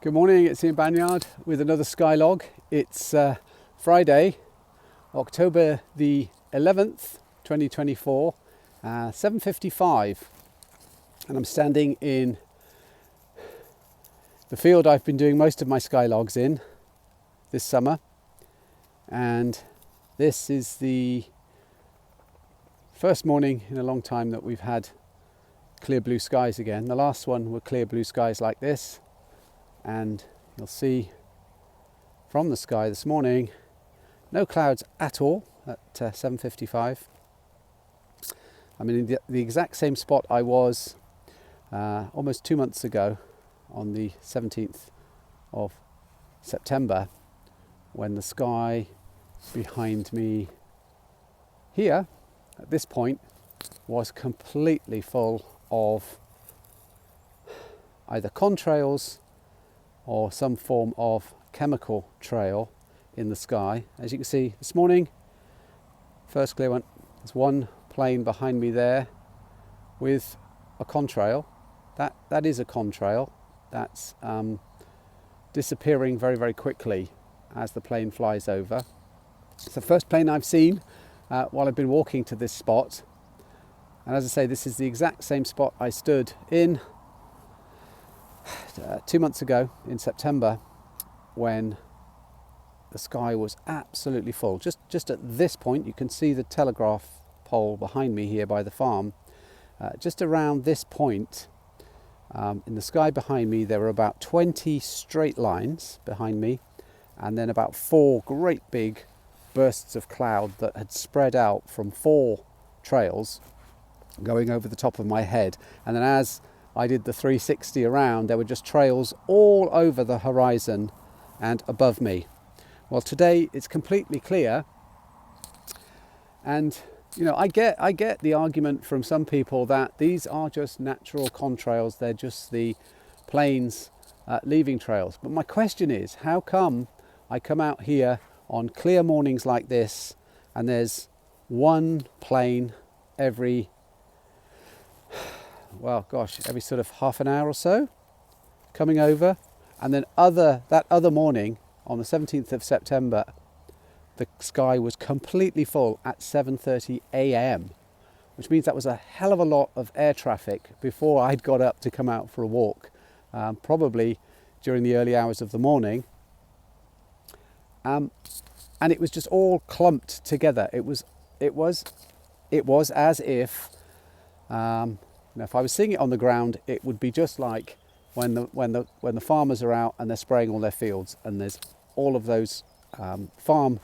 Good morning, it's Ian Banyard with another Skylog. It's Friday, October the 11th, 2024, 7:55, and I'm standing in the field I've been doing most of my Skylogs in this summer, and this is the first morning in a long time that we've had clear blue skies again. The last one were clear blue skies like this. And you'll see from the sky this morning, no clouds at all at 7:55. I'm in the exact same spot I was almost 2 months ago on the 17th of September, when the sky behind me here at this point was completely full of either contrails or some form of chemical trail in the sky. As you can see this morning, first clear one, there's one plane behind me there with a contrail. That is a contrail. That's disappearing very, very quickly as the plane flies over. It's the first plane I've seen while I've been walking to this spot. And as I say, this is the exact same spot I stood in 2 months ago in September, when the sky was absolutely full. Just at this point, you can see the telegraph pole behind me here by the farm. Just around this point in the sky behind me, there were about 20 straight lines behind me, and then about 4 great big bursts of cloud that had spread out from 4 trails going over the top of my head. And then as I did the 360 around, there were just trails all over the horizon and above me. Well, today it's completely clear, and you know, I get the argument from some people that these are just natural contrails, they're just the planes leaving trails. But my question is, how come I come out here on clear mornings like this and there's one plane every every sort of half an hour or so coming over, and then that other morning on the 17th of September, the sky was completely full at 7:30 a.m, which means that was a hell of a lot of air traffic before I'd got up to come out for a walk, probably during the early hours of the morning, and it was just all clumped together. It was as if now, if I was seeing it on the ground, it would be just like when the farmers are out and they're spraying all their fields, and there's all of those farm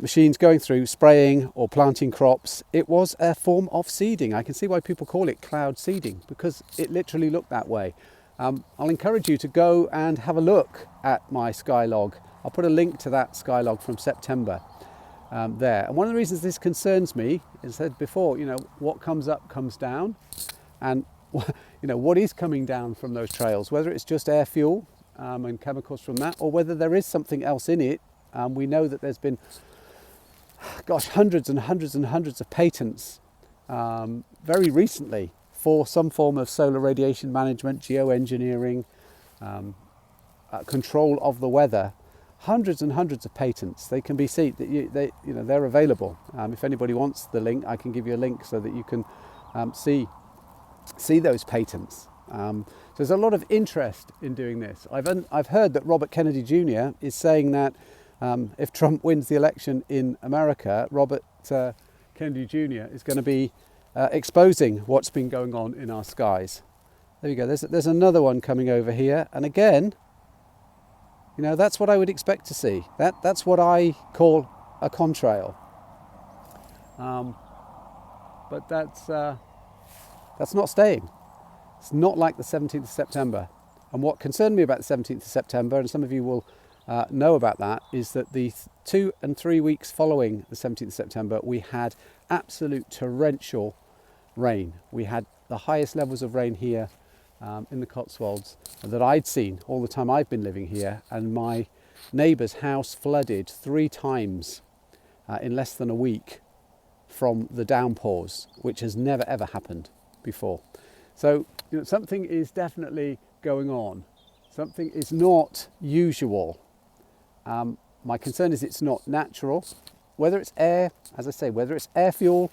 machines going through spraying or planting crops. It was a form of seeding. I can see why people call it cloud seeding, because it literally looked that way. I'll encourage you to go and have a look at my Skylog. I'll put a link to that Skylog from September there. And one of the reasons this concerns me, as I said before, you know, what comes up comes down, and you know, what is coming down from those trails, whether it's just air fuel and chemicals from that, or whether there is something else in it. We know that there's been, hundreds and hundreds and hundreds of patents very recently for some form of solar radiation management, geoengineering, control of the weather. Hundreds and hundreds of patents. They can be seen. They're available. If anybody wants the link, I can give you a link so that you can see those patents. So there's a lot of interest in doing this. I've heard that Robert Kennedy Jr. is saying that if Trump wins the election in America, Robert Kennedy Jr. is going to be exposing what's been going on in our skies. There you go. There's another one coming over here, and again, you know, that's what I would expect to see. That's what I call a contrail. But that's not staying. It's not like the 17th of September. And what concerned me about the 17th of September, and some of you will know about that, is that the 2 and 3 weeks following the 17th of September, we had absolute torrential rain. We had the highest levels of rain here in the Cotswolds that I'd seen all the time I've been living here, and my neighbour's house flooded 3 times in less than a week from the downpours, which has never ever happened before. So, you know, something is definitely going on. Something is not usual. My concern is it's not natural. Whether it's air, as I say, whether it's air fuel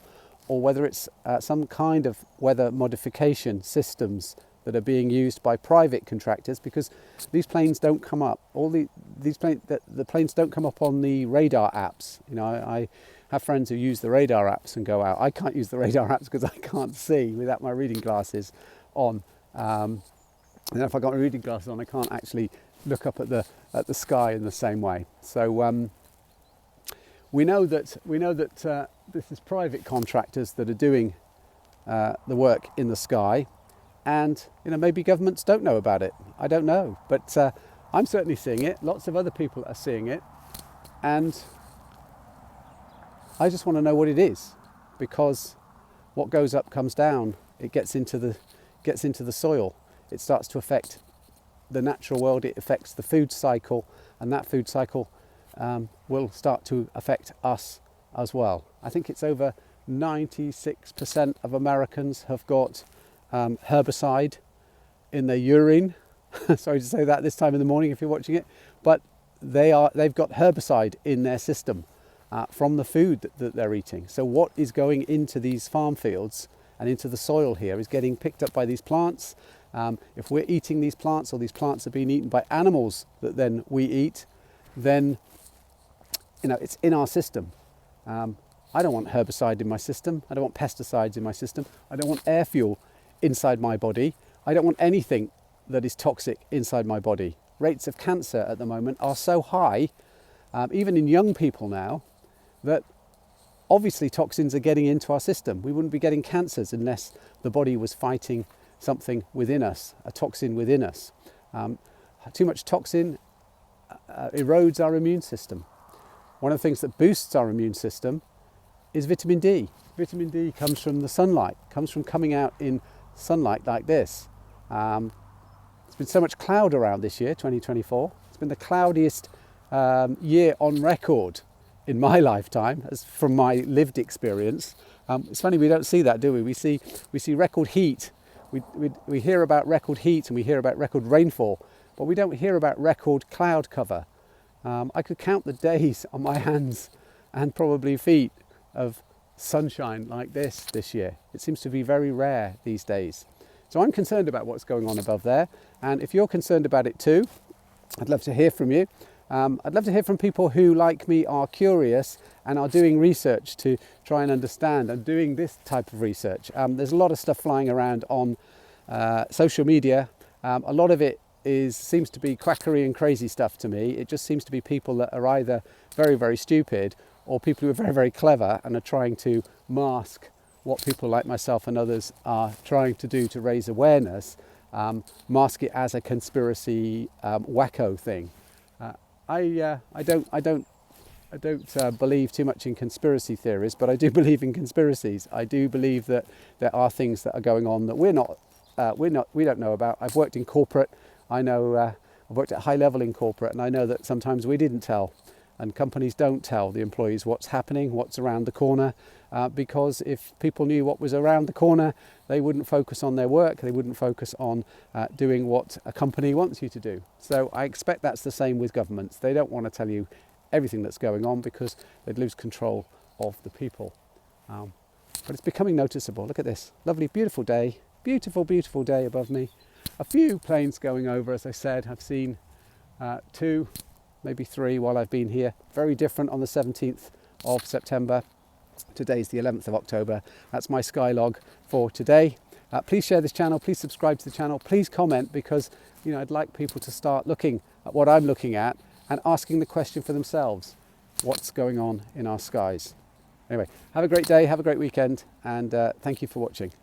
or whether it's some kind of weather modification systems that are being used by private contractors, because these planes don't come up. The planes don't come up on the radar apps. You know, I have friends who use the radar apps and go out. I can't use the radar apps because I can't see without my reading glasses on. And if I got my reading glasses on, I can't actually look up at the sky in the same way. So we know that this is private contractors that are doing the work in the sky. And maybe governments don't know about it. I don't know, but I'm certainly seeing it. Lots of other people are seeing it, and I just want to know what it is, because what goes up comes down. It gets into the soil. It starts to affect the natural world. It affects the food cycle, and that food cycle will start to affect us as well. I think it's over 96% of Americans have got herbicide in their urine. Sorry to say that this time in the morning if you're watching it, but they've got herbicide in their system from the food that they're eating. So what is going into these farm fields and into the soil here is getting picked up by these plants. If we're eating these plants, or these plants are being eaten by animals that then we eat, then it's in our system. I don't want herbicide in my system. I don't want pesticides in my system. I don't want air fuel inside my body. I don't want anything that is toxic inside my body. Rates of cancer at the moment are so high, even in young people now, that obviously toxins are getting into our system. We wouldn't be getting cancers unless the body was fighting something within us, a toxin within us. Too much toxin erodes our immune system. One of the things that boosts our immune system is vitamin D. Vitamin D comes from the sunlight, comes from coming out in sunlight like this. There's been so much cloud around this year, 2024. It's been the cloudiest year on record in my lifetime, as from my lived experience. It's funny, we don't see that, do we? We see record heat. We hear about record heat and we hear about record rainfall, but we don't hear about record cloud cover. I could count the days on my hands and probably feet of sunshine like this year. It seems to be very rare these days. So I'm concerned about what's going on above there, and if you're concerned about it too, I'd love to hear from you. I'd love to hear from people who, like me, are curious and are doing research to try and understand and doing this type of research. There's a lot of stuff flying around on social media. A lot of it seems to be quackery and crazy stuff to me. It just seems to be people that are either very, very stupid or people who are very, very clever and are trying to mask what people like myself and others are trying to do to raise awareness, mask it as a conspiracy wacko thing. I don't believe too much in conspiracy theories, but I do believe in conspiracies. I do believe that there are things that are going on that we don't know about. I've worked in corporate. I know I've worked at high level in corporate, and I know that sometimes we didn't tell, and companies don't tell the employees what's happening, what's around the corner, because if people knew what was around the corner, they wouldn't focus on their work, they wouldn't focus on doing what a company wants you to do. So I expect that's the same with governments. They don't want to tell you everything that's going on because they'd lose control of the people. But it's becoming noticeable. Look at this lovely, beautiful day, beautiful, beautiful day above me. A few planes going over, as I said. I've seen 2, maybe 3 while I've been here. Very different on the 17th of September. Today's the 11th of October. That's my Skylog for today. Please share this channel, please subscribe to the channel, please comment, because I'd like people to start looking at what I'm looking at and asking the question for themselves, what's going on in our skies? Anyway, have a great day, have a great weekend, and thank you for watching.